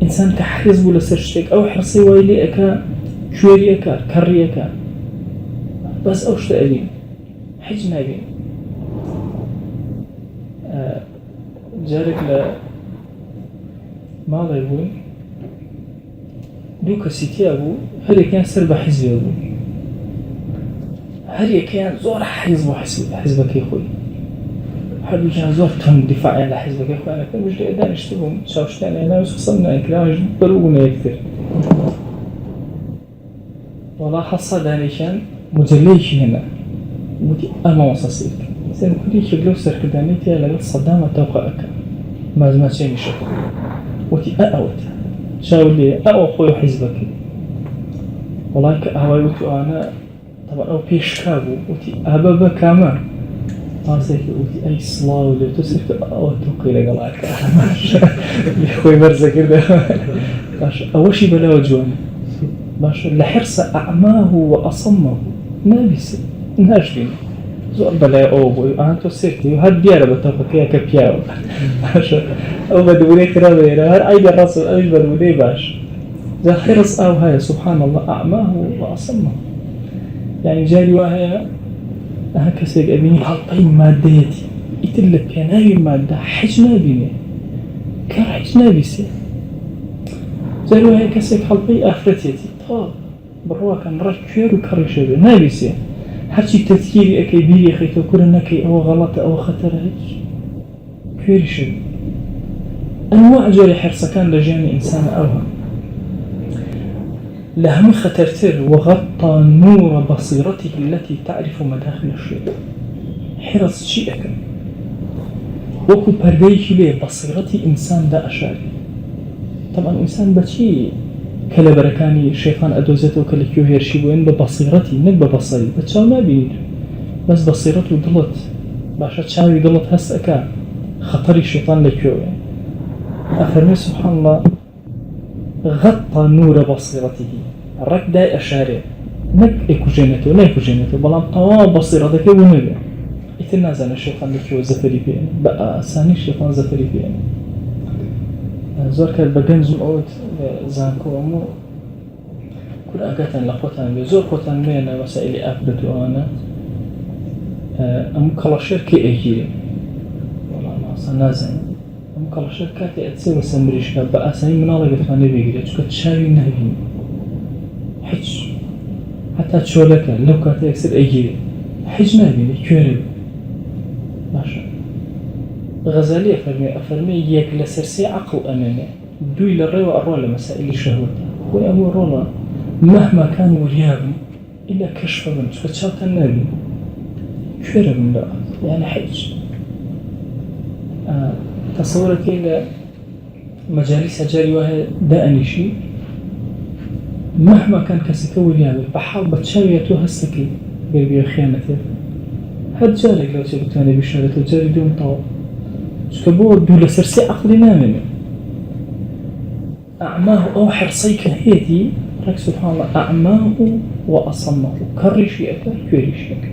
إنسان كحرز ولا سرشتك أو حرصي ويلي أكا كوري أكا كري أكا بس أوش تأبين حج نابين جارك ما لا يقول دوك سيتي أبو هل كان سرب حزب أبو هل كان زور حزب حزبك يا أخوي هل كان زور تم دفاع على حزبك يا أخوي أنا كان مش قادر أشتغل شاوشتان أنا بس خصنا كلام بلوغنا أكثر والله حصل يعني كان مجليش هنا ودي أما وصلت زين كل شيء لو سر كدانيتي على الصدامة توقعك ما شيء مش ودي أقوت شاول لي أخوي حزبك والله كهواي أنا طبعا أو بيش كابو ودي أبا كمان أصيك ودي أي صلاة ولا تسرك أو توقي لقلاك يخوي مرزق كده باش أول شيء بلا وجوان باش لحرص أعماه وأصمه ما بيصير ناجين زور بلا أوبو أنا توصلتي وهاد ديارة بتوقع كبياو باش أو بدوني كرامة هنا هر أي الرسول أيش بدوني باش ذا حرص أو هاي سبحان الله أعماه وأصمه يعني جاري وهاي هكذا أبيني هالطين مادتي يتلب يناي مادة حجنا بيني كحجنا بيسي جاري وهاي كسيك هالطين أفرتيتي طاب بروا كان رجل وكرشة نابيسي هرشي تذكيري أكي بيري خيتو كورنكي أو غلط أو خطر هيك كيرشة أنواع جاري حرصة كان لجاني إنسان أوها لهم خطرتر وغطى نور بصيرته التي تعرف مداخل الشيء حرص شيئك وكو برديش ليه بصيرتي إنسان دا أشاري طبعا إنسان بشي كلا بركاني الشيطان أدوزته كلا كيو هيرشي وين ببصيرتي نك ببصري بتشاو ما بيني بس بصيرته ضلت باشا تشاوي ضلت هس أكا خطر الشيطان لكيو يعني أفرمي سبحان الله غطى نور بصيرته الرك داي أشاري نك إيكو جنته لا إيكو جنته بلام طوال بصيرتك ونبي يتنازل الشيطان لكيو زفري بيني بقى ثاني الشيطان زفري بيني زور كان بجنزم أود زانكو أمو كل أجتن لقطان بزور قطان بين وسائل أفرد وأنا أمو كلا شركة أجيري والله ما صنازين أمو كلا شركة تأثير وسمريش كبا أساني من الله قطاني بيجري تشكت شاوي نهبين حج حتى تشولك لو كانت أكثر أجيري حج نهبين كيرب ماشا غزالي أفرمي يك لسرسي عقل أمامي دوي للروا الرولة مسائل الشهوة وأمو الرولة مهما كان وريابي إلا كشف من فتشات النبي كيرب من لا يعني حج تصورك إلى مجالس جاري وهي دائني شيء مهما كان كسكو وريابي بحاول بتشاويته هسكي قلبي خيانته هاد جارك لو سبتاني بشارته جاري دون طوال شكبوه دولا سرسي عقلي نامني أعماه أو حرصيك هيدي رك سبحان الله أعماه وأصمه كرشيك كرشيك